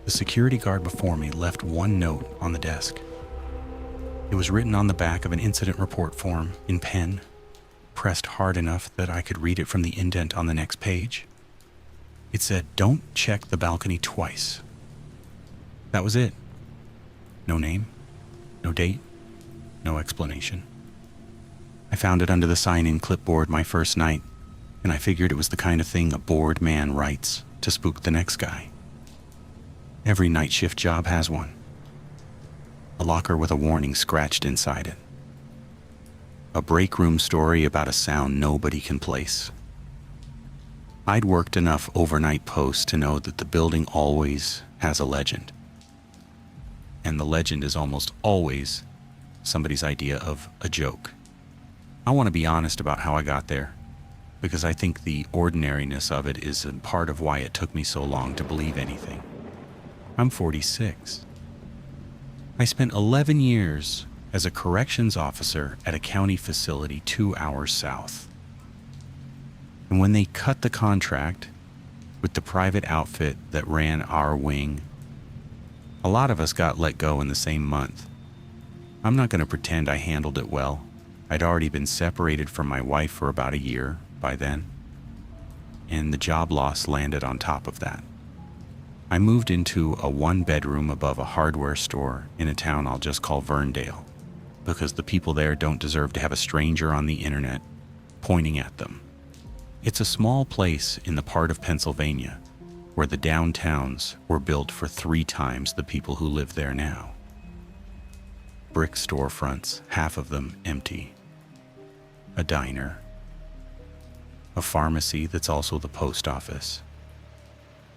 The security guard before me left one note on the desk. It was written on the back of an incident report form in pen, pressed hard enough that I could read it from the indent on the next page. It said, "Don't check the balcony twice." That was it. No name, no date, no explanation. I found it under the sign-in clipboard my first night, and I figured it was the kind of thing a bored man writes to spook the next guy. Every night shift job has one. A locker with a warning scratched inside it. A break room story about a sound nobody can place. I'd worked enough overnight posts to know that the building always has a legend. And the legend is almost always somebody's idea of a joke. I want to be honest about how I got there, because I think the ordinariness of it is a part of why it took me so long to believe anything. I'm 46. I spent 11 years as a corrections officer at a county facility 2 hours south. And when they cut the contract with the private outfit that ran our wing, a lot of us got let go in the same month. I'm not going to pretend I handled it well. I'd already been separated from my wife for about a year by then, and the job loss landed on top of that. I moved into a one-bedroom above a hardware store in a town I'll just call Verndale, because the people there don't deserve to have a stranger on the internet pointing at them. It's a small place in the part of Pennsylvania where the downtowns were built for 3 times the people who live there now. Brick storefronts, half of them empty. A diner. A pharmacy that's also the post office.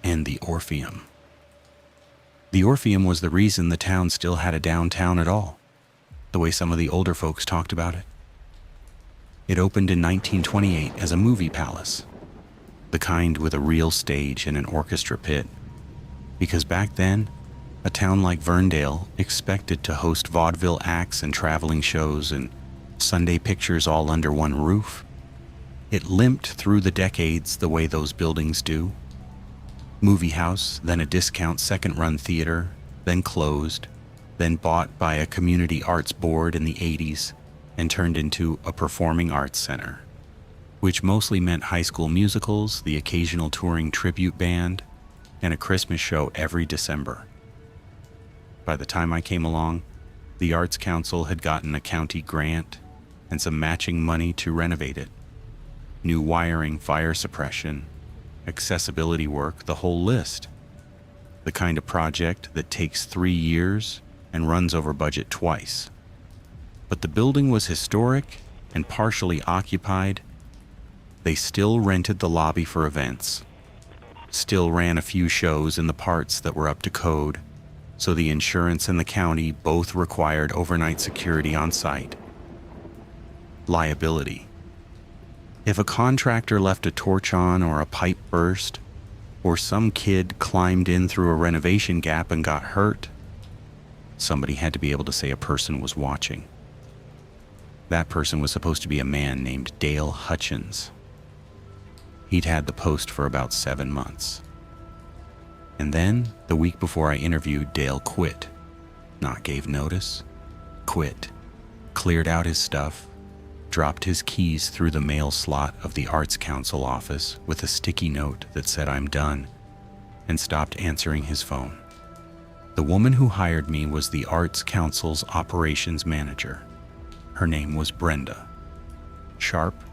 And the Orpheum. The Orpheum was the reason the town still had a downtown at all, the way some of the older folks talked about it. It opened in 1928 as a movie palace, the kind with a real stage and an orchestra pit, because back then, a town like Verndale expected to host vaudeville acts and traveling shows and Sunday pictures all under one roof. It limped through the decades the way those buildings do. Movie house, then a discount second-run theater, then closed, then bought by a community arts board in the 80s and turned into a performing arts center, which mostly meant high school musicals, the occasional touring tribute band, and a Christmas show every December. By the time I came along, the Arts Council had gotten a county grant and some matching money to renovate it. New wiring, fire suppression, accessibility work, the whole list. The kind of project that takes 3 years and runs over budget twice. But the building was historic and partially occupied. They still rented the lobby for events, still ran a few shows in the parts that were up to code, so the insurance and the county both required overnight security on site. Liability. If a contractor left a torch on or a pipe burst, or some kid climbed in through a renovation gap and got hurt, somebody had to be able to say a person was watching. That person was supposed to be a man named Dale Hutchins. He'd had the post for about 7 months. And then, the week before I interviewed, Dale quit. Not gave notice, quit. Cleared out his stuff, dropped his keys through the mail slot of the Arts Council office with a sticky note that said I'm done, and stopped answering his phone. The woman who hired me was the Arts Council's operations manager. Her name was Brenda. Sharp,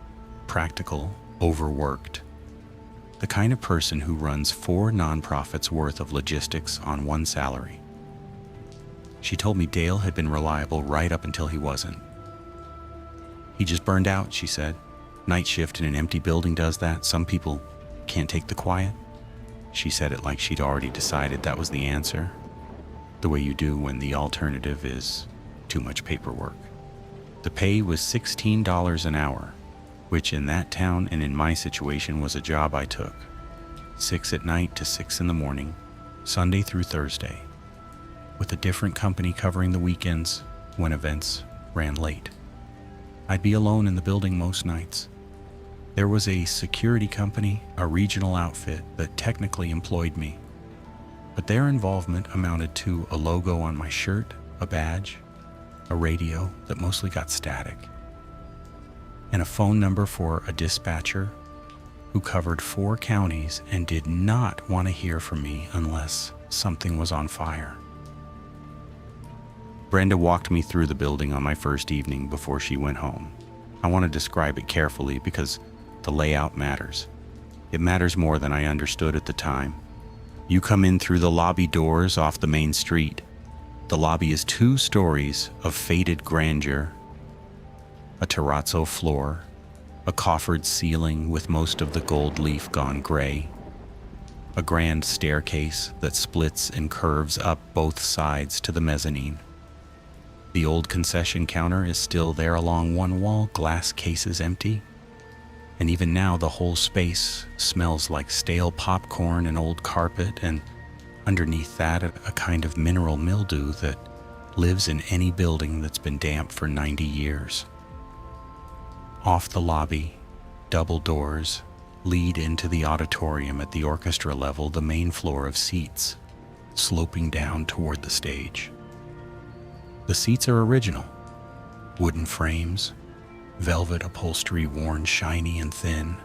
practical, overworked. The kind of person who runs 4 nonprofits worth of logistics on one salary. She told me Dale had been reliable right up until he wasn't. He just burned out, she said. Night shift in an empty building does that. Some people can't take the quiet. She said it like she'd already decided that was the answer. The way you do when the alternative is too much paperwork. The pay was $16 an hour, which in that town and in my situation was a job I took. 6 at night to 6 in the morning, Sunday through Thursday, with a different company covering the weekends when events ran late. I'd be alone in the building most nights. There was a security company, a regional outfit that technically employed me. but their involvement amounted to a logo on my shirt, a badge, a radio that mostly got static, and a phone number for a dispatcher who covered 4 counties and did not want to hear from me unless something was on fire. Brenda walked me through the building on my first evening before she went home. I want to describe it carefully because the layout matters. It matters more than I understood at the time. You come in through the lobby doors off the main street. The lobby is 2 stories of faded grandeur, a terrazzo floor, a coffered ceiling with most of the gold leaf gone gray, a grand staircase that splits and curves up both sides to the mezzanine. The old concession counter is still there along one wall, glass cases empty. And even now, the whole space smells like stale popcorn and old carpet, and underneath that, a kind of mineral mildew that lives in any building that's been damp for 90 years. Off the lobby, double doors lead into the auditorium at the orchestra level, the main floor of seats, sloping down toward the stage. The seats are original, wooden frames, velvet upholstery worn shiny and thin,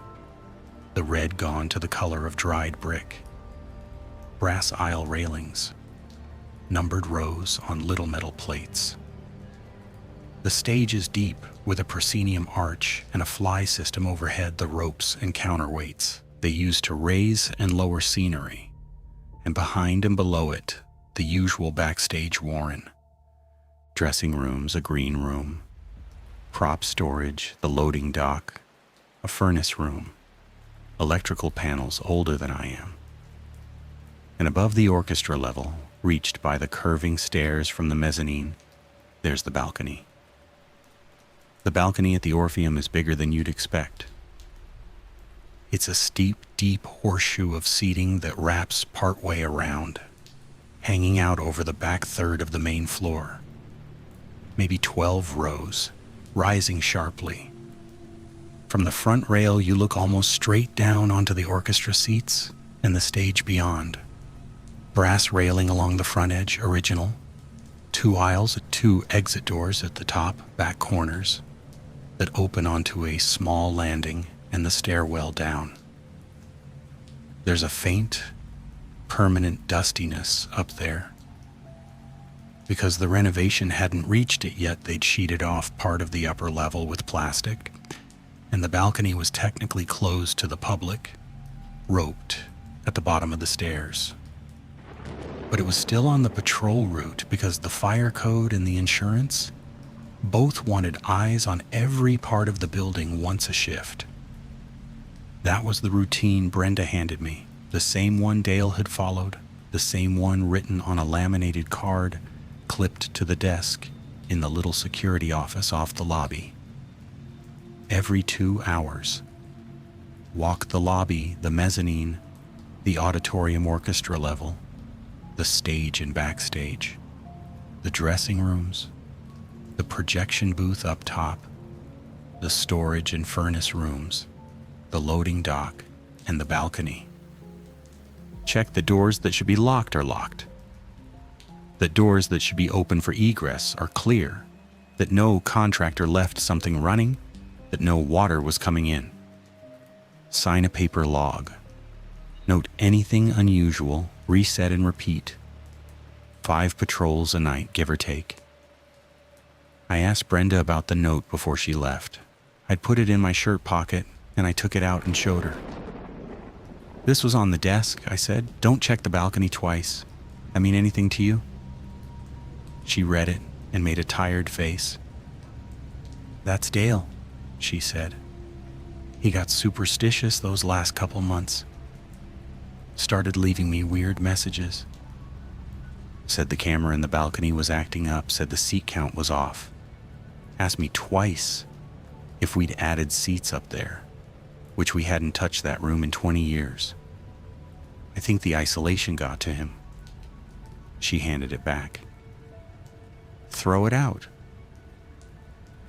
the red gone to the color of dried brick, brass aisle railings, numbered rows on little metal plates. The stage is deep with a proscenium arch and a fly system overhead, the ropes and counterweights they use to raise and lower scenery, and behind and below it, the usual backstage warren. Dressing rooms, a green room, prop storage, the loading dock, a furnace room, electrical panels older than I am. And above the orchestra level, reached by the curving stairs from the mezzanine, there's the balcony. The balcony at the Orpheum is bigger than you'd expect. It's a steep, deep horseshoe of seating that wraps partway around, hanging out over the back third of the main floor. Maybe 12 rows, rising sharply. From the front rail, you look almost straight down onto the orchestra seats and the stage beyond. Brass railing along the front edge, original. 2 aisles, 2 exit doors at the top, back corners, that open onto a small landing and the stairwell down. There's a faint, permanent dustiness up there. Because the renovation hadn't reached it yet, they'd sheeted off part of the upper level with plastic, and the balcony was technically closed to the public, roped at the bottom of the stairs. But it was still on the patrol route because the fire code and the insurance both wanted eyes on every part of the building once a shift. That was the routine Brenda handed me, the same one Dale had followed, the same one written on a laminated card clipped to the desk in the little security office off the lobby. Every 2 hours, walk the lobby, the mezzanine, the auditorium orchestra level, the stage and backstage, the dressing rooms, the projection booth up top, the storage and furnace rooms, the loading dock, and the balcony. Check the doors that should be locked are locked. That doors that should be open for egress are clear, that no contractor left something running, that no water was coming in. Sign a paper log. Note anything unusual, reset and repeat. 5 patrols a night, give or take. I asked Brenda about the note before she left. I'd put it in my shirt pocket, and I took it out and showed her. "This was on the desk," I said. "Don't check the balcony twice. I mean anything to you?" She read it and made a tired face. "That's Dale," she said. "He got superstitious those last couple months. Started leaving me weird messages. Said the camera in the balcony was acting up, said the seat count was off. Asked me twice if we'd added seats up there, which we hadn't touched that room in 20 years. I think the isolation got to him." She handed it back. "Throw it out.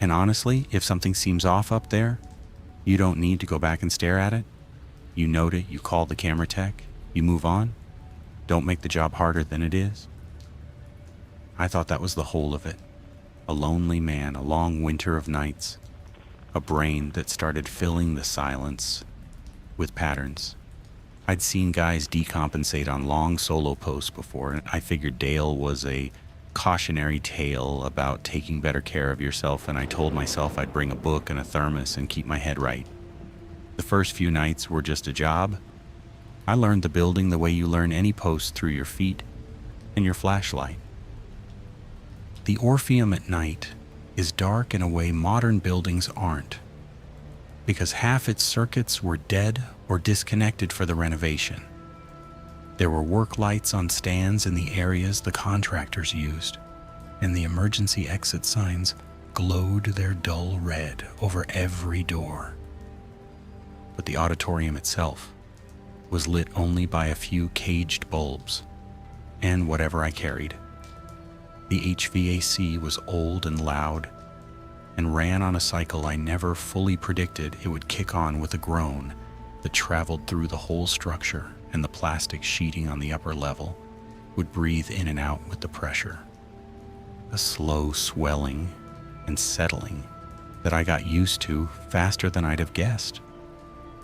And honestly, if something seems off up there, you don't need to go back and stare at it. You note it, you call the camera tech, you move on. Don't make the job harder than it is. I thought that was the whole of it. A lonely man, a long winter of nights, a brain that started filling the silence with patterns. I'd seen guys decompensate on long solo posts before, and I figured Dale was a cautionary tale about taking better care of yourself, and I told myself I'd bring a book and a thermos and keep my head right. The first few nights were just a job. I learned the building the way you learn any post, through your feet and your flashlight. The Orpheum at night is dark in a way modern buildings aren't, because half its circuits were dead or disconnected for the renovation. There were work lights on stands in the areas the contractors used, and the emergency exit signs glowed their dull red over every door. But the auditorium itself was lit only by a few caged bulbs and whatever I carried. The HVAC was old and loud and ran on a cycle I never fully predicted it would kick on with a groan that traveled through the whole structure, and the plastic sheeting on the upper level would breathe in and out with the pressure. A slow swelling and settling that I got used to faster than I'd have guessed.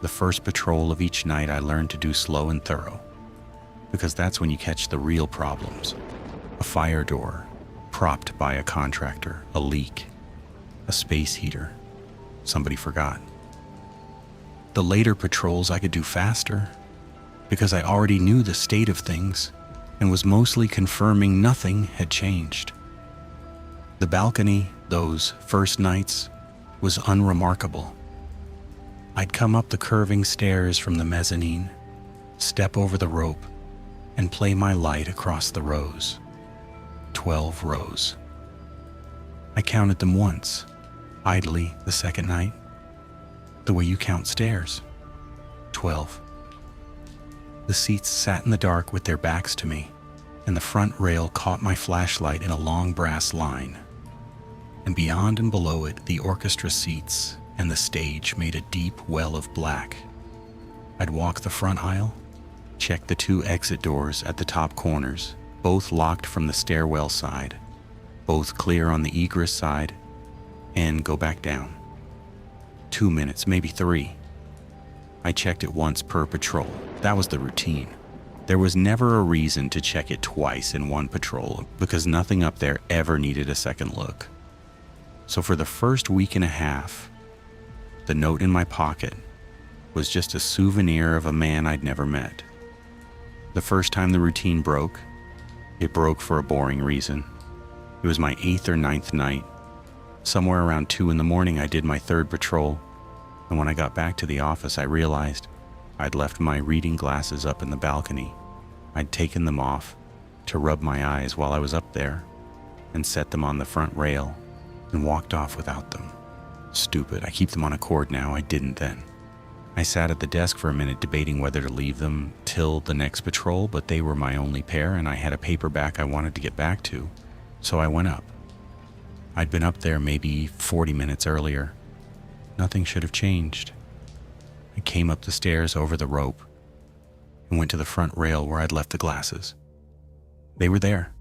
The first patrol of each night I learned to do slow and thorough, because that's when you catch the real problems. A fire door propped by a contractor, a leak, a space heater somebody forgot. The later patrols I could do faster, because I already knew the state of things and was mostly confirming nothing had changed. The balcony, those first nights, was unremarkable. I'd come up the curving stairs from the mezzanine, step over the rope, and play my light across the rows. 12 rows. I counted them once, idly the second night, the way you count stairs. 12. The seats sat in the dark with their backs to me, and the front rail caught my flashlight in a long brass line. And beyond and below it, the orchestra seats and the stage made a deep well of black. I'd walk the front aisle, check the 2 exit doors at the top corners, both locked from the stairwell side, both clear on the egress side, and go back down. 2 minutes, maybe 3. I checked it once per patrol. That was the routine. There was never a reason to check it twice in one patrol, because nothing up there ever needed a second look. So for the first week and a half, the note in my pocket was just a souvenir of a man I'd never met. The first time the routine broke, it broke for a boring reason. It was my 8th or 9th night. Somewhere around 2 in the morning, I did my 3rd patrol, and when I got back to the office, I realized I'd left my reading glasses up in the balcony. I'd taken them off to rub my eyes while I was up there, and set them on the front rail, and walked off without them. Stupid, I keep them on a cord now. I didn't then. I sat at the desk for a minute debating whether to leave them till the next patrol, but they were my only pair, and I had a paperback I wanted to get back to, so I went up. I'd been up there maybe 40 minutes earlier. Nothing should have changed. I came up the stairs over the rope and went to the front rail where I'd left the glasses. They were there.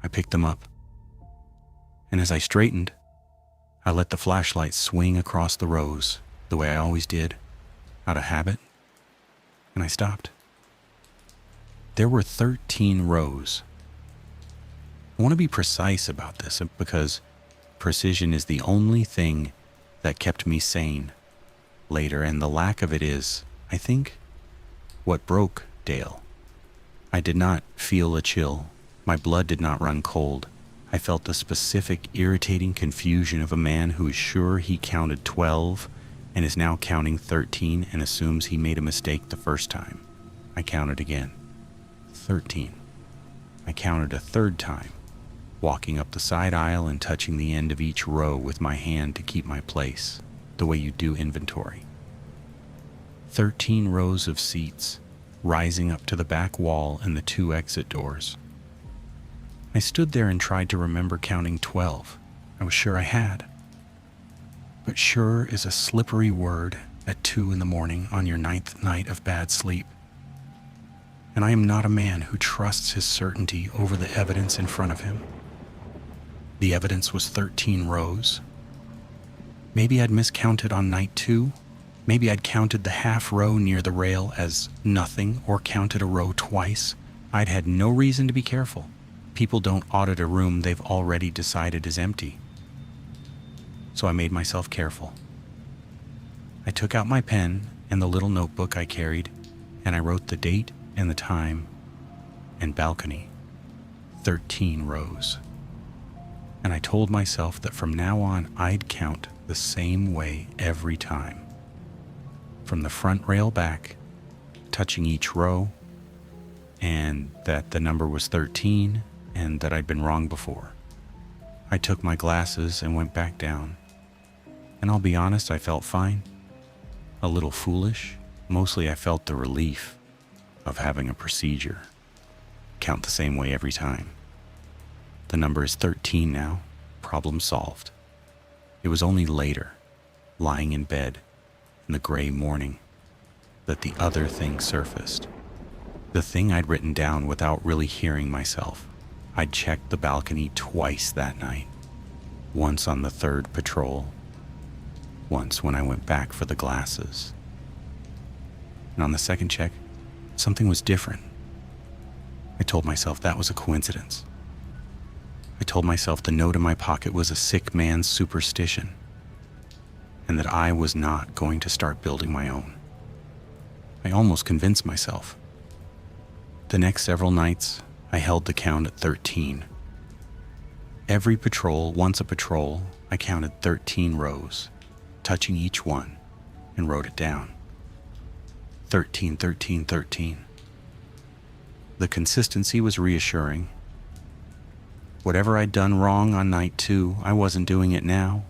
I picked them up, and as I straightened, I let the flashlight swing across the rows the way I always did, out of habit, and I stopped. There were 13 rows. I want to be precise about this because precision is the only thing that kept me sane later, and the lack of it is, I think, what broke Dale. I did not feel a chill. My blood did not run cold. I felt the specific, irritating confusion of a man who is sure he counted 12 and is now counting 13 and assumes he made a mistake the first time. I counted again. 13. I counted a 3rd time, walking up the side aisle and touching the end of each row with my hand to keep my place, the way you do inventory. 13 rows of seats, rising up to the back wall and the 2 exit doors. I stood there and tried to remember counting 12. I was sure I had. But sure is a slippery word at 2 in the morning on your 9th night of bad sleep. and I am not a man who trusts his certainty over the evidence in front of him. The evidence was 13 rows. Maybe I'd miscounted on night 2. Maybe I'd counted the half row near the rail as nothing or counted a row twice. I'd had no reason to be careful. People don't audit a room they've already decided is empty. So I made myself careful. I took out my pen and the little notebook I carried, and I wrote the date and the time and balcony. 13 rows. And I told myself that from now on I'd count the same way every time. From the front rail back, touching each row, and that the number was 13 and that I'd been wrong before. I took my glasses and went back down. And I'll be honest, I felt fine. A little foolish. Mostly I felt the relief of having a procedure. Count the same way every time. The number is 13 now. Problem solved. It was only later, lying in bed in the gray morning, that the other thing surfaced. The thing I'd written down without really hearing myself. I'd checked the balcony twice that night. Once on the 3rd patrol. Once when I went back for the glasses. And on the 2nd check, something was different. I told myself that was a coincidence. I told myself the note in my pocket was a sick man's superstition, and that I was not going to start building my own. I almost convinced myself. The next several nights, I held the count at 13. Every patrol, once a patrol, I counted 13 rows, touching each one, and wrote it down. 13, 13, 13. The consistency was reassuring. Whatever I'd done wrong on night 2, I wasn't doing it now.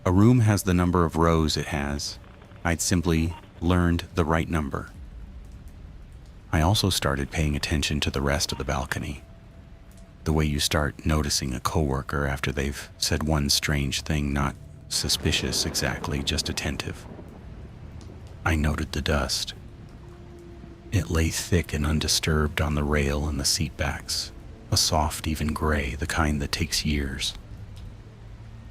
A room has the number of rows it has. I'd simply learned the right number. I also started paying attention to the rest of the balcony. The way you start noticing a coworker after they've said one strange thing, not suspicious exactly, just attentive. I noted the dust. It lay thick and undisturbed on the rail and the seat backs, a soft, even gray, the kind that takes years.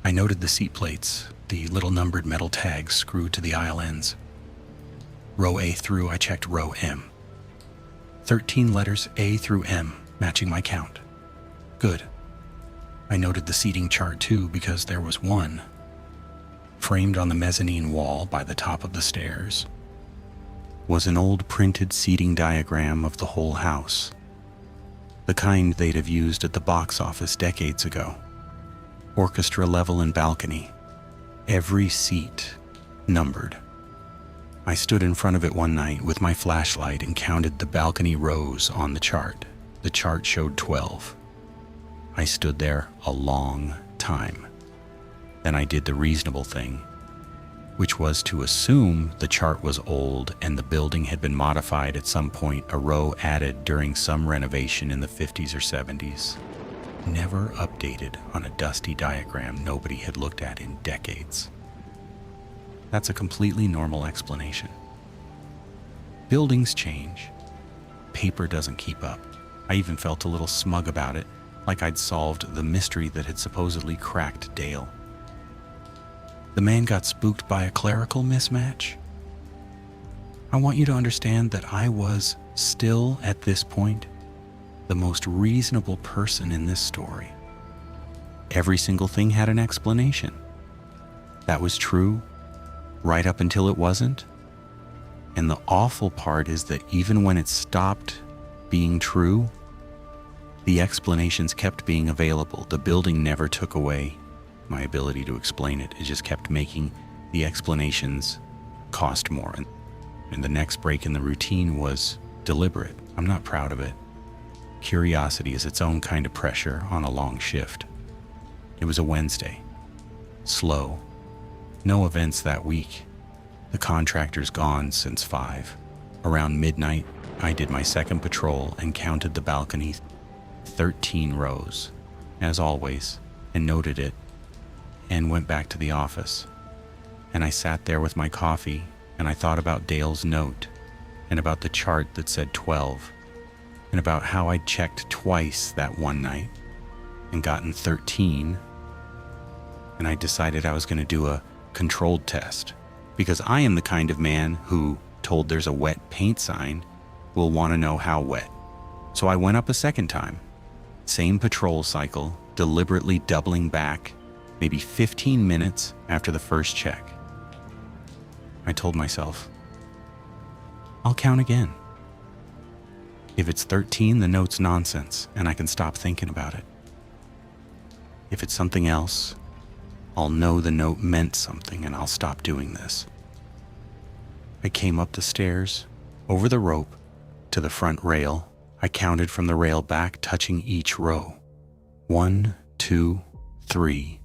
I noted the seat plates, the little numbered metal tags screwed to the aisle ends. Row A through, I checked row M. 13 letters A through M, matching my count. Good. I noted the seating chart too, because there was one, framed on the mezzanine wall by the top of the stairs, was an old printed seating diagram of the whole house, the kind they'd have used at the box office decades ago. Orchestra level and balcony, every seat numbered. I stood in front of it one night with my flashlight and counted the balcony rows on the chart. The chart showed 12. I stood there a long time. Then I did the reasonable thing, which was to assume the chart was old and the building had been modified at some point, a row added during some renovation in the 50s or 70s. Never updated on a dusty diagram nobody had looked at in decades. That's a completely normal explanation. Buildings change. Paper doesn't keep up. I even felt a little smug about it, like I'd solved the mystery that had supposedly cracked Dale. The man got spooked by a clerical mismatch. I want you to understand that I was still, at this point, the most reasonable person in this story. Every single thing had an explanation. That was true right up until it wasn't. And the awful part is that even when it stopped being true, the explanations kept being available. The building never took away my ability to explain it. It just kept making the explanations cost more. And the next break in the routine was deliberate. I'm not proud of it. Curiosity is its own kind of pressure on a long shift. It was a Wednesday. Slow. No events that week. The contractor's gone since 5. Around midnight, I did my second patrol and counted the balcony. 13 rows, as always, and noted it, and went back to the office. And I sat there with my coffee, and I thought about Dale's note, and about the chart that said 12, and about how I'd checked twice that one night and gotten 13, and I decided I was going to do a controlled test because I am the kind of man who, told there's a wet paint sign, will want to know how wet. So I went up a second time, same patrol cycle, deliberately doubling back maybe 15 minutes after the first check. I told myself, I'll count again. If it's 13, the note's nonsense and I can stop thinking about it. If it's something else, I'll know the note meant something and I'll stop doing this. I came up the stairs, over the rope, to the front rail. I counted from the rail back, touching each row. 1, 2, 3,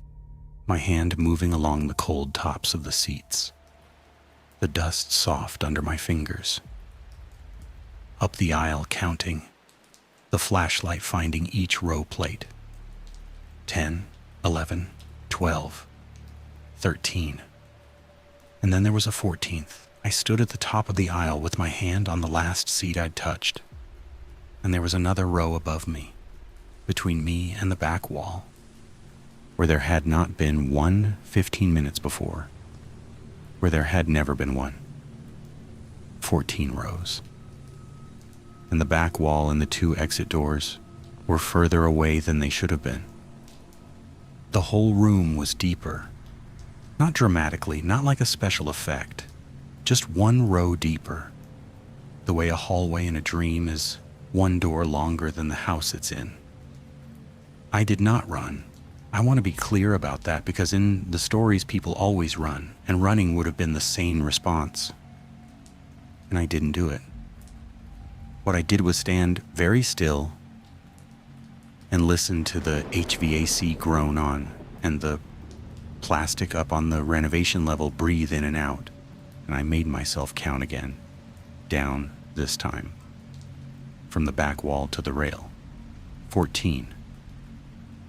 my hand moving along the cold tops of the seats. The dust soft under my fingers. Up the aisle counting, the flashlight finding each row plate. 10, 11, 12, 13. And then there was a 14th. I stood at the top of the aisle with my hand on the last seat I'd touched. And there was another row above me, between me and the back wall, where there had not been one 15 minutes before, where there had never been one. 14 rows. And the back wall and the 2 exit doors were further away than they should have been. The whole room was deeper. Not dramatically, not like a special effect. Just one row deeper. The way a hallway in a dream is one door longer than the house it's in. I did not run. I want to be clear about that because in the stories people always run, and running would have been the sane response. And I didn't do it. What I did was stand very still and listen to the HVAC groan on and the plastic up on the renovation level breathe in and out. And I made myself count again, down this time, from the back wall to the rail. 14.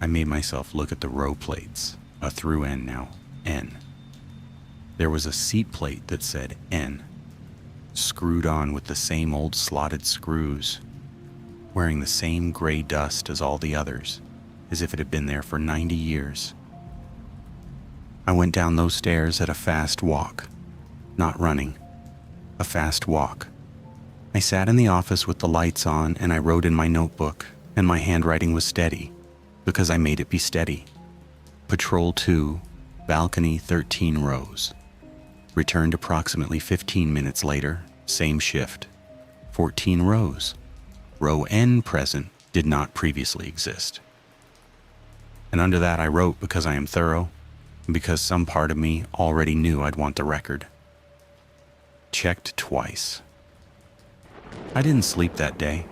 I made myself look at the row plates, a through N now, N. There was a seat plate that said N, screwed on with the same old slotted screws, wearing the same gray dust as all the others, as if it had been there for 90 years. I went down those stairs at a fast walk, not running, a fast walk. I sat in the office with the lights on and I wrote in my notebook, and my handwriting was steady, because I made it be steady. Patrol 2, balcony 13 rows. Returned approximately 15 minutes later, same shift. 14 rows. Row N present did not previously exist. And under that I wrote because I am thorough, and because some part of me already knew I'd want the record. Checked twice. I didn't sleep that day.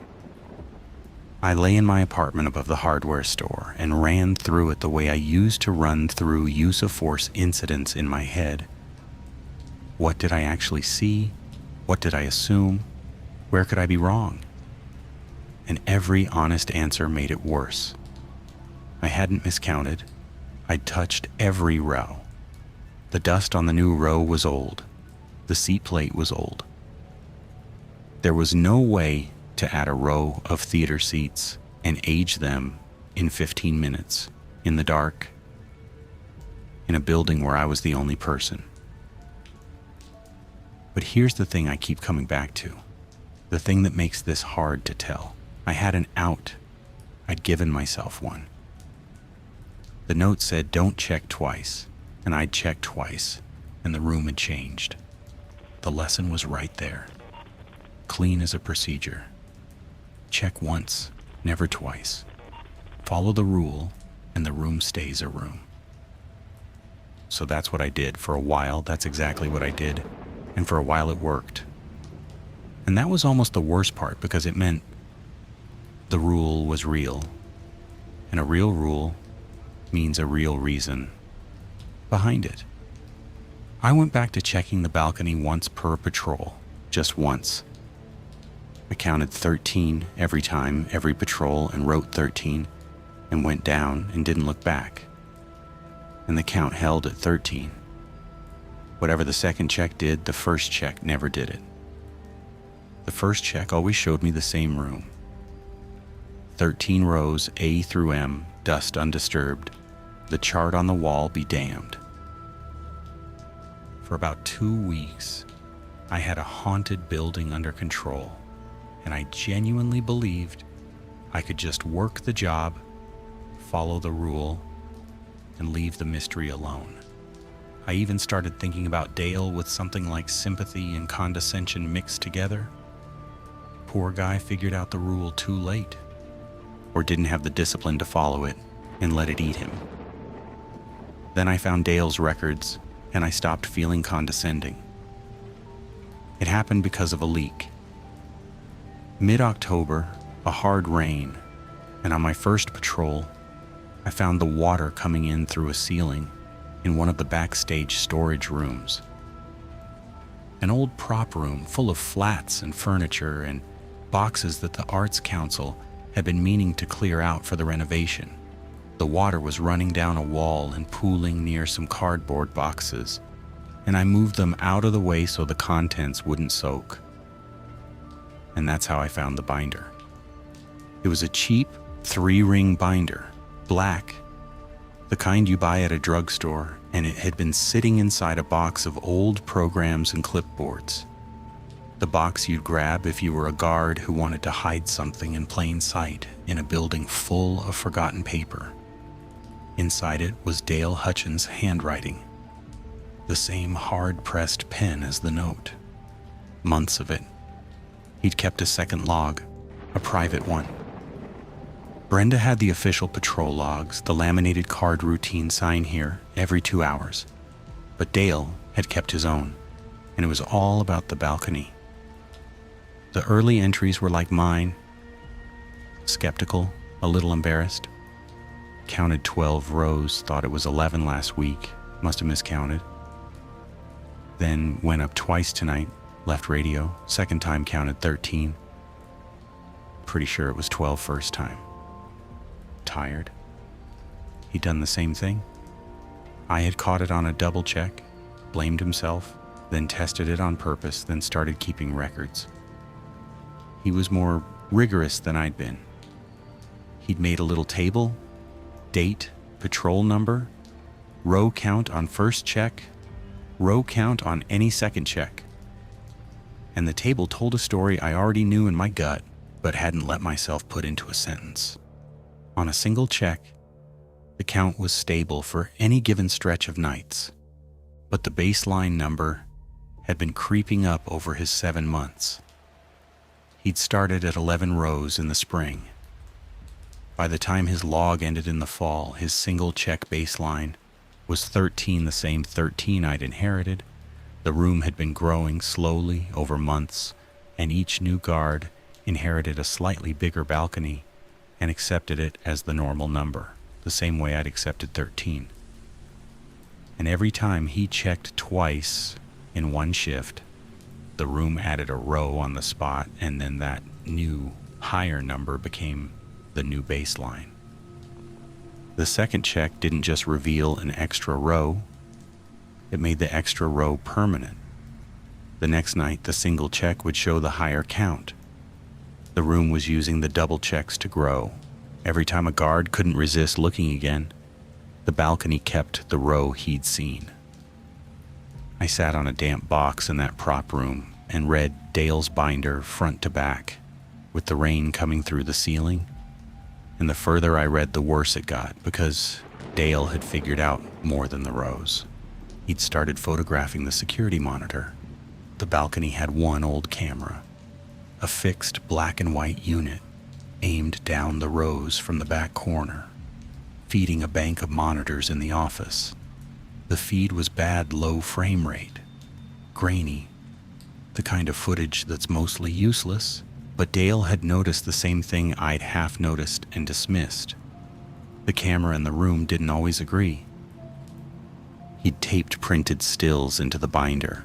I lay in my apartment above the hardware store and ran through it the way I used to run through use of force incidents in my head. What did I actually see? What did I assume? Where could I be wrong? And every honest answer made it worse. I hadn't miscounted. I'd touched every row. The dust on the new row was old. The seat plate was old. There was no way to add a row of theater seats and age them in 15 minutes, in the dark, in a building where I was the only person. But here's the thing I keep coming back to, the thing that makes this hard to tell. I had an out. I'd given myself one. The note said, don't check twice, and I'd checked twice, and the room had changed. The lesson was right there. Clean as a procedure. Check once, never twice. Follow the rule, and the room stays a room. So that's what I did. For a while, that's exactly what I did. And for a while it worked. And that was almost the worst part because it meant the rule was real. And a real rule means a real reason behind it. I went back to checking the balcony once per patrol, just once. I counted 13 every time, every patrol, and wrote 13, and went down and didn't look back. And the count held at 13. Whatever the second check did, the first check never did it. The first check always showed me the same room. 13 rows, A through M, dust undisturbed. The chart on the wall be damned. For about 2 weeks, I had a haunted building under control, and I genuinely believed I could just work the job, follow the rule, and leave the mystery alone. I even started thinking about Dale with something like sympathy and condescension mixed together. Poor guy figured out the rule too late, or didn't have the discipline to follow it and let it eat him. Then I found Dale's records, and I stopped feeling condescending. It happened because of a leak. Mid-October, a hard rain, and on my first patrol, I found the water coming in through a ceiling in one of the backstage storage rooms. An old prop room full of flats and furniture and boxes that the Arts Council had been meaning to clear out for the renovation. The water was running down a wall and pooling near some cardboard boxes, and I moved them out of the way so the contents wouldn't soak. And that's how I found the binder. It was a cheap 3-ring binder, black, the kind you buy at a drugstore, and it had been sitting inside a box of old programs and clipboards. The box you'd grab if you were a guard who wanted to hide something in plain sight in a building full of forgotten paper. Inside it was Dale Hutchins' handwriting, the same hard-pressed pen as the note. Months of it. He'd kept a second log, a private one. Brenda had the official patrol logs, the laminated card routine sign here every 2 hours. But Dale had kept his own, and it was all about the balcony. The early entries were like mine, skeptical, a little embarrassed. Counted 12 rows, thought it was 11 last week, must have miscounted. Then went up twice tonight, left radio, second time counted 13. Pretty sure it was 12 first time. Tired. He'd done the same thing. I had caught it on a double check, blamed himself, then tested it on purpose, then started keeping records. He was more rigorous than I'd been. He'd made a little table, date, patrol number, row count on first check, row count on any second check. And the table told a story I already knew in my gut, but hadn't let myself put into a sentence. On a single check, the count was stable for any given stretch of nights, but the baseline number had been creeping up over his 7 months. He'd started at 11 rows in the spring. By the time his log ended in the fall, his single check baseline was 13, the same 13 I'd inherited. The room had been growing slowly over months, and each new guard inherited a slightly bigger balcony and accepted it as the normal number, the same way I'd accepted 13. And every time he checked twice in one shift, the room added a row on the spot, and then that new, higher number became the new baseline. The second check didn't just reveal an extra row, it made the extra row permanent. The next night, the single check would show the higher count. The room was using the double checks to grow. Every time a guard couldn't resist looking again, the balcony kept the row he'd seen. I sat on a damp box in that prop room and read Dale's binder front to back, with the rain coming through the ceiling. And the further I read, the worse it got, because Dale had figured out more than the rows. He'd started photographing the security monitor. The balcony had one old camera, a fixed black and white unit aimed down the rows from the back corner, feeding a bank of monitors in the office. The feed was bad low frame rate, grainy, the kind of footage that's mostly useless, but Dale had noticed the same thing I'd half noticed and dismissed. The camera in the room didn't always agree. He'd taped printed stills into the binder.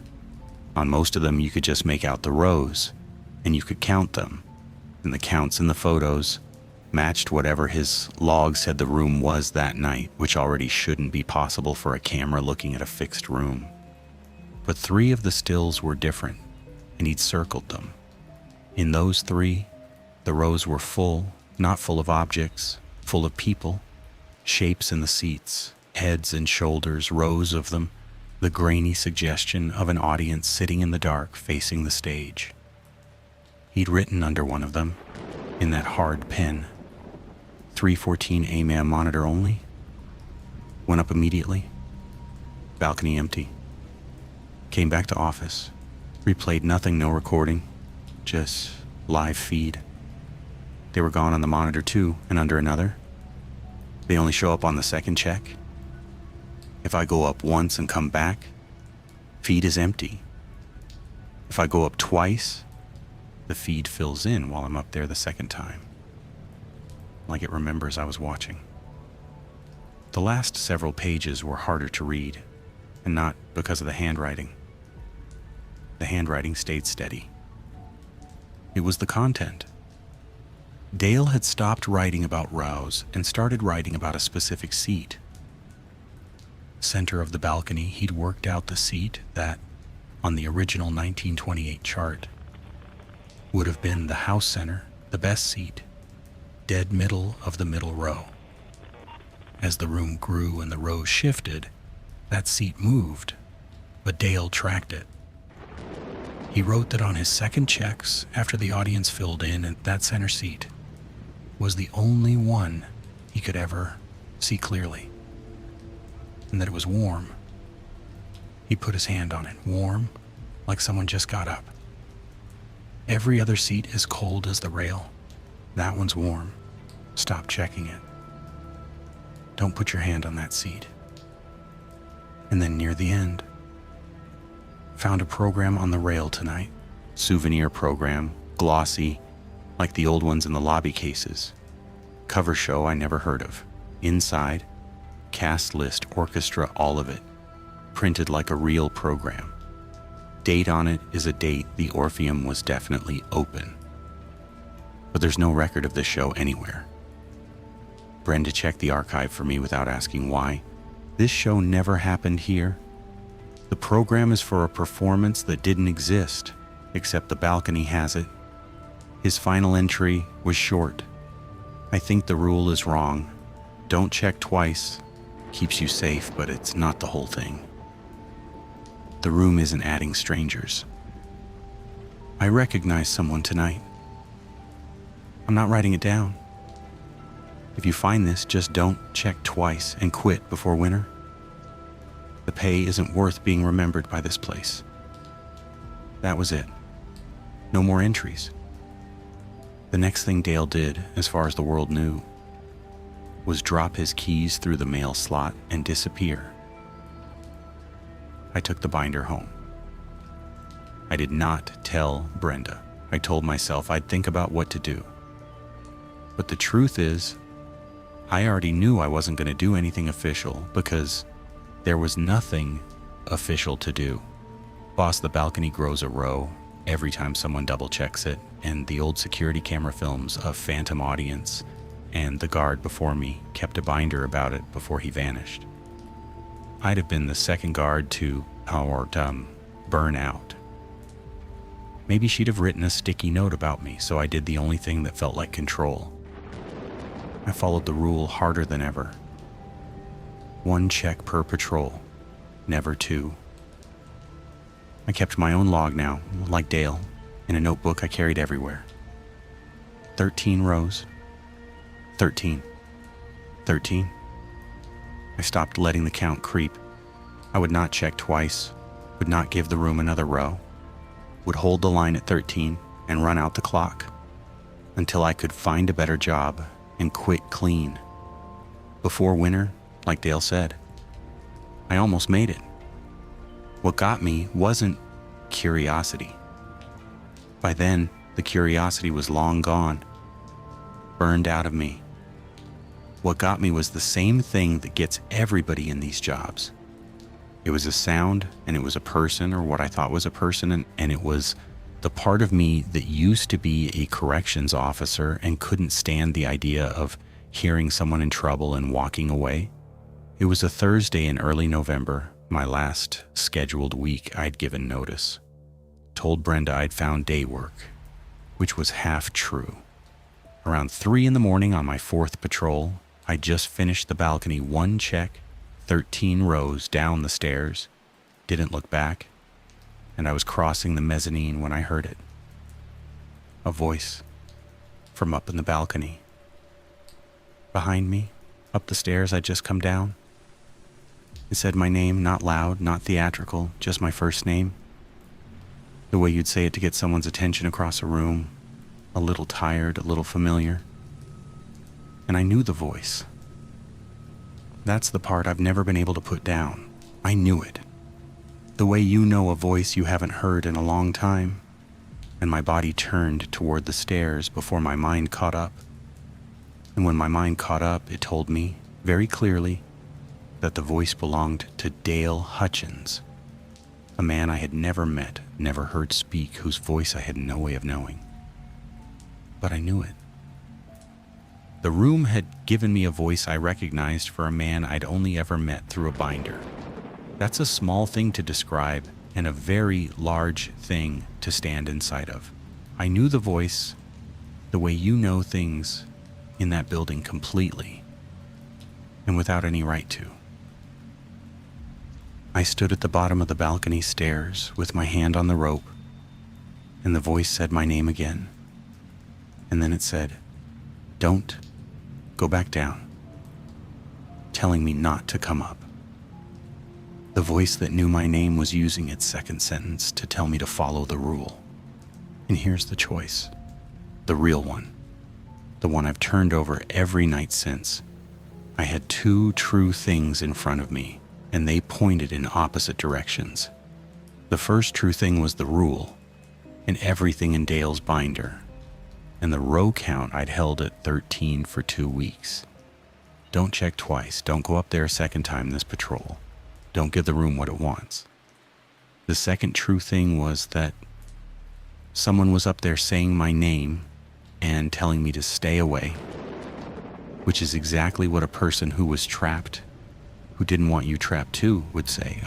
On most of them you could just make out the rows, and you could count them, and the counts in the photos matched whatever his log said the room was that night, which already shouldn't be possible for a camera looking at a fixed room. But 3 of the stills were different, and he'd circled them. In those three, the rows were full, not full of objects, full of people, shapes in the seats, heads and shoulders, rows of them, the grainy suggestion of an audience sitting in the dark facing the stage. He'd written under one of them, in that hard pen, 314 AMAM monitor only. Went up immediately. Balcony empty. Came back to office. Replayed nothing, no recording. Just live feed. They were gone on the monitor too, and under another. They only show up on the second check. If I go up once and come back, feed is empty. If I go up twice, the feed fills in while I'm up there the second time. Like it remembers I was watching. The last several pages were harder to read, and not because of the handwriting. The handwriting stayed steady. It was the content. Dale had stopped writing about rows and started writing about a specific seat. Center of the balcony, he'd worked out the seat that, on the original 1928 chart, would have been the house center, the best seat, dead middle of the middle row. As the room grew and the rows shifted, that seat moved, but Dale tracked it. He wrote that on his second checks, after the audience filled in, and that center seat was the only one he could ever see clearly, and that it was warm. He put his hand on it, warm, like someone just got up. Every other seat is cold as the rail. That one's warm. Stop checking it. Don't put your hand on that seat. And then near the end, found a program on the rail tonight. Souvenir program, glossy, like the old ones in the lobby cases. Cover show I never heard of. Inside, cast list, orchestra, all of it. Printed like a real program. Date on it is a date the Orpheum was definitely open. But there's no record of this show anywhere. Brenda checked the archive for me without asking why. This show never happened here. The program is for a performance that didn't exist, except the balcony has it. His final entry was short. I think the rule is wrong. Don't check twice. Keeps you safe, but it's not the whole thing. The room isn't adding strangers. I recognize someone tonight. I'm not writing it down. If you find this, just don't check twice and quit before winter. The pay isn't worth being remembered by this place. That was it. No more entries. The next thing Dale did, as far as the world knew, was drop his keys through the mail slot and disappear. I took the binder home. I did not tell Brenda. I told myself I'd think about what to do. But the truth is, I already knew I wasn't going to do anything official because there was nothing official to do. Boss, the balcony grows a row every time someone double checks it, and the old security camera films a phantom audience, and the guard before me kept a binder about it before he vanished. I'd have been the second guard to burn out. Maybe she'd have written a sticky note about me, so I did the only thing that felt like control. I followed the rule harder than ever. 1 check per patrol, never 2. I kept my own log now, like Dale, in a notebook I carried everywhere. 13 rows. 13. 13. I stopped letting the count creep. I would not check twice, would not give the room another row, would hold the line at 13 and run out the clock until I could find a better job and quit clean. Before winter, like Dale said, I almost made it. What got me wasn't curiosity. By then, the curiosity was long gone, burned out of me. What got me was the same thing that gets everybody in these jobs. It was a sound, and it was a person, or what I thought was a person, and it was the part of me that used to be a corrections officer and couldn't stand the idea of hearing someone in trouble and walking away. It was a Thursday in early November, my last scheduled week I'd given notice. Told Brenda I'd found day work, which was half true. Around 3 in the morning on my 4th patrol, I just finished the balcony 1 check, 13 rows down the stairs, didn't look back, and I was crossing the mezzanine when I heard it. A voice from up in the balcony. Behind me, up the stairs I'd just come down. It said my name, not loud, not theatrical, just my first name. The way you'd say it to get someone's attention across a room, a little tired, a little familiar. And I knew the voice. That's the part I've never been able to put down. I knew it. The way you know a voice you haven't heard in a long time. And my body turned toward the stairs before my mind caught up. And when my mind caught up, it told me, very clearly, that the voice belonged to Dale Hutchins, a man I had never met, never heard speak, whose voice I had no way of knowing. But I knew it. The room had given me a voice I recognized for a man I'd only ever met through a binder. That's a small thing to describe and a very large thing to stand inside of. I knew the voice the way you know things in that building completely and without any right to. I stood at the bottom of the balcony stairs with my hand on the rope, and the voice said my name again. And then it said, "Don't go back down," telling me not to come up. The voice that knew my name was using its second sentence to tell me to follow the rule. And here's the choice. The real one. The one I've turned over every night since. I had 2 true things in front of me, and they pointed in opposite directions. The first true thing was the rule, and everything in Dale's binder, and the row count I'd held at 13 for 2 weeks. Don't check twice. Don't go up there a second time this patrol. Don't give the room what it wants. The second true thing was that someone was up there saying my name and telling me to stay away, which is exactly what a person who was trapped, who didn't want you trapped too, would say.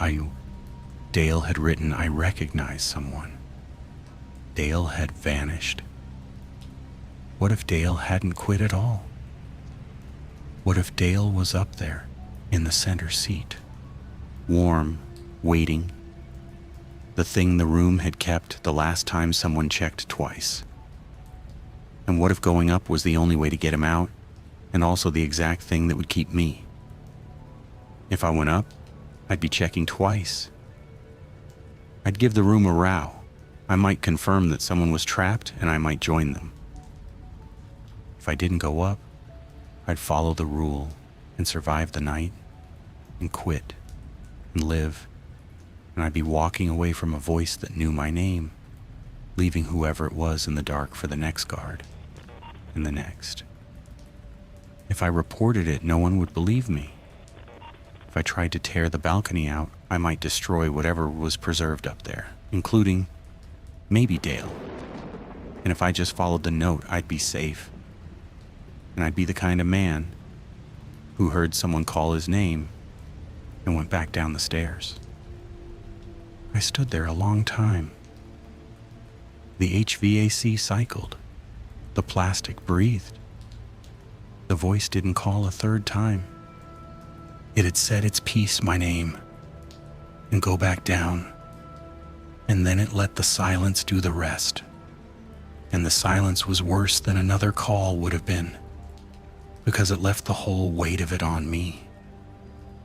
Dale had written, "I recognize someone." Dale had vanished. What if Dale hadn't quit at all? What if Dale was up there in the center seat, warm, waiting, the thing the room had kept the last time someone checked twice? And what if going up was the only way to get him out, and also the exact thing that would keep me? If I went up, I'd be checking twice. I'd give the room a row. I might confirm that someone was trapped, and I might join them. If I didn't go up, I'd follow the rule and survive the night and quit and live, and I'd be walking away from a voice that knew my name, leaving whoever it was in the dark for the next guard and the next. If I reported it, no one would believe me. If I tried to tear the balcony out, I might destroy whatever was preserved up there, including maybe Dale. And if I just followed the note, I'd be safe. And I'd be the kind of man who heard someone call his name and went back down the stairs. I stood there a long time. The HVAC cycled. The plastic breathed. The voice didn't call a third time. It had said its piece, my name, and go back down. And then it let the silence do the rest. And the silence was worse than another call would have been, because it left the whole weight of it on me.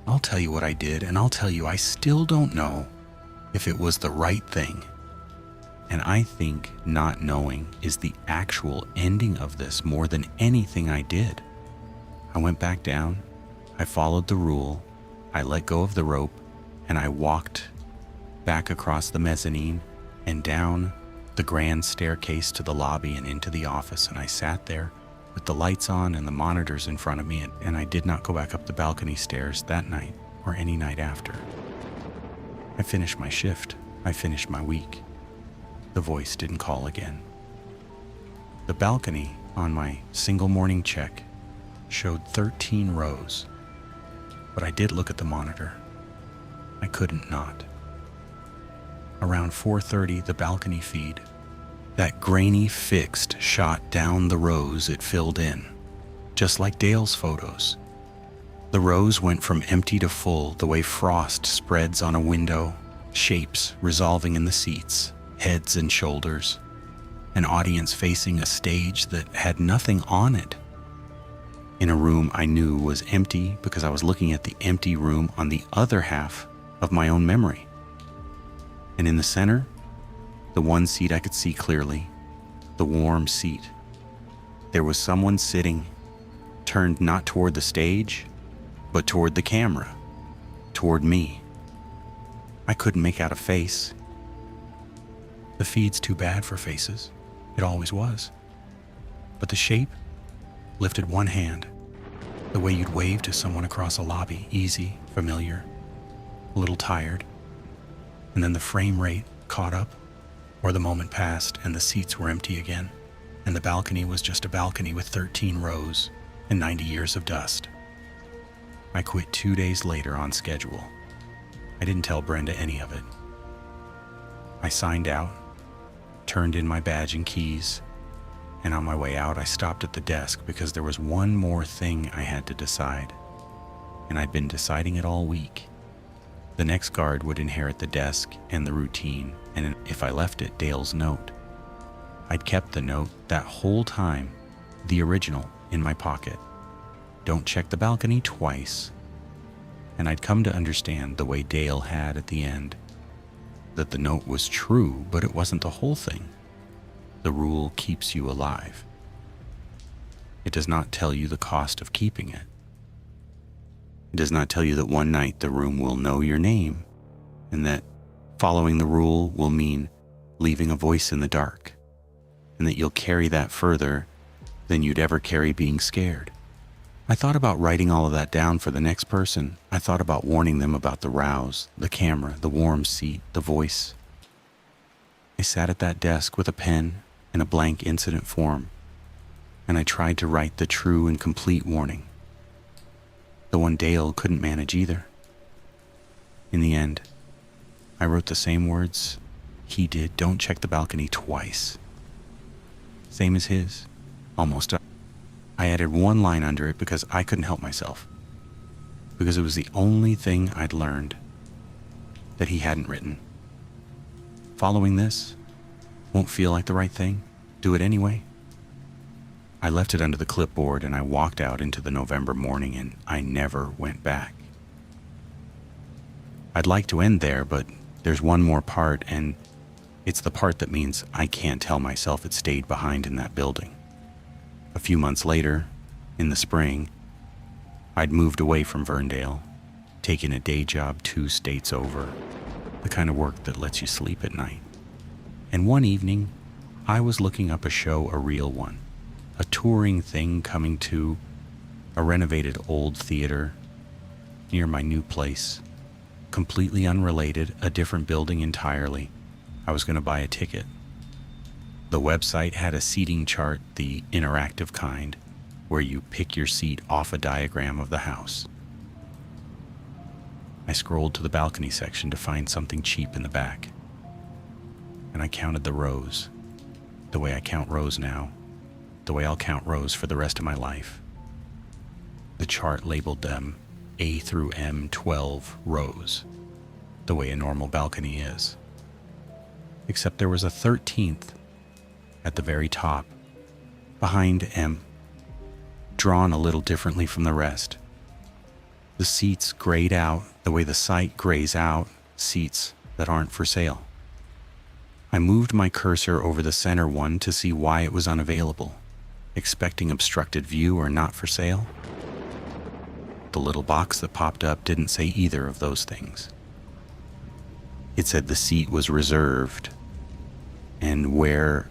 I'll tell you what I did, and I'll tell you I still don't know if it was the right thing. And I think not knowing is the actual ending of this more than anything I did. I went back down, I followed the rule, I let go of the rope, and I walked back across the mezzanine and down the grand staircase to the lobby and into the office, and I sat there with the lights on and the monitors in front of me, and I did not go back up the balcony stairs that night or any night after. I finished my shift. I finished my week. The voice didn't call again. The balcony on my single morning check showed 13 rows, but I did look at the monitor. I couldn't not. Around 4:30, the balcony feed, That grainy fixed shot down the rows it filled in, just like Dale's photos. The rows went from empty to full the way frost spreads on a window, shapes resolving in the seats, heads and shoulders, an audience facing a stage that had nothing on it. In a room I knew was empty because I was looking at the empty room on the other half of my own memory. And in the center, the one seat I could see clearly, the warm seat. There was someone sitting, turned not toward the stage, but toward the camera, toward me. I couldn't make out a face. The feed's too bad for faces. It always was. But the shape lifted one hand, the way you'd wave to someone across a lobby, easy, familiar, a little tired. And then the frame rate caught up, or the moment passed and the seats were empty again, and the balcony was just a balcony with 13 rows and 90 years of dust. I quit 2 days later on schedule. I didn't tell Brenda any of it. I signed out, turned in my badge and keys, and on my way out I stopped at the desk because there was one more thing I had to decide, and I'd been deciding it all week. The next guard would inherit the desk and the routine, and if I left it, Dale's note. I'd kept the note that whole time, the original, in my pocket. Don't check the balcony twice. And I'd come to understand the way Dale had at the end, that the note was true, but it wasn't the whole thing. The rule keeps you alive. It does not tell you the cost of keeping it. It does not tell you that one night the room will know your name, and that following the rule will mean leaving a voice in the dark, and that you'll carry that further than you'd ever carry being scared. I thought about writing all of that down for the next person. I thought about warning them about the rows, the camera, the warm seat, the voice. I sat at that desk with a pen and a blank incident form, and I tried to write the true and complete warning, the one Dale couldn't manage either. In the end, I wrote the same words he did. Don't check the balcony twice. Same as his, almost. I added one line under it because I couldn't help myself, because it was the only thing I'd learned that he hadn't written. Following this won't feel like the right thing. Do it anyway. I left it under the clipboard and I walked out into the November morning, and I never went back. I'd like to end there, but there's one more part, and it's the part that means I can't tell myself it stayed behind in that building. A few months later, in the spring, I'd moved away from Verndale, taken a day job 2 states over, the kind of work that lets you sleep at night. And one evening, I was looking up a show, a real one, a touring thing coming to a renovated old theater near my new place, completely unrelated, a different building entirely. I was going to buy a ticket. The website had a seating chart, the interactive kind, where you pick your seat off a diagram of the house. I scrolled to the balcony section to find something cheap in the back, and I counted the rows, the way I count rows now, the way I'll count rows for the rest of my life. The chart labeled them A through M 12 rows, the way a normal balcony is. Except there was a 13th at the very top, behind M, drawn a little differently from the rest. The seats grayed out the way the site grays out seats that aren't for sale. I moved my cursor over the center one to see why it was unavailable, expecting obstructed view or not for sale. The little box that popped up didn't say either of those things. It said the seat was reserved, and where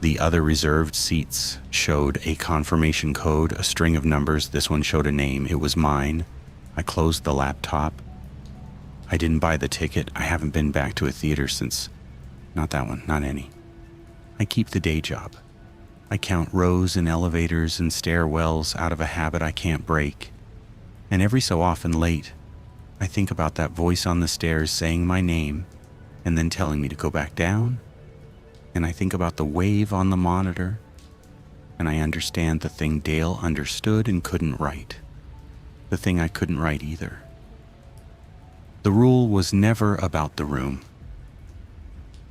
the other reserved seats showed a confirmation code, a string of numbers, this one showed a name. It was mine. I closed the laptop. I didn't buy the ticket. I haven't been back to a theater since, not that one, not any. I keep the day job. I count rows in elevators and stairwells out of a habit I can't break. And every so often late, I think about that voice on the stairs saying my name and then telling me to go back down And I think about the wave on the monitor, and I understand the thing Dale understood and couldn't write. The thing I couldn't write either. The rule was never about the room.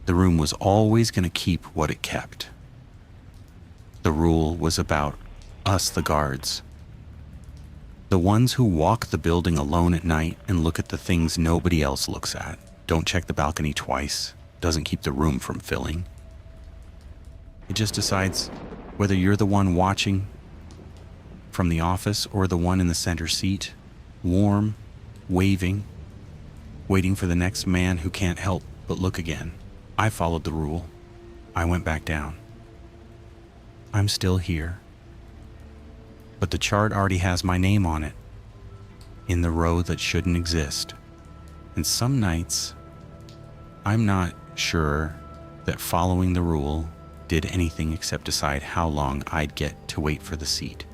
The room was always going to keep what it kept. The rule was about us, the guards. The ones who walk the building alone at night and look at the things nobody else looks at. Don't check the balcony twice. Doesn't keep the room from filling. It just decides whether you're the one watching from the office or the one in the center seat, warm, waving, waiting for the next man who can't help but look again. I followed the rule. I went back down. I'm still here. But the chart already has my name on it, in the row that shouldn't exist. And some nights, I'm not sure that following the rule did anything except decide how long I'd get to wait for the seat.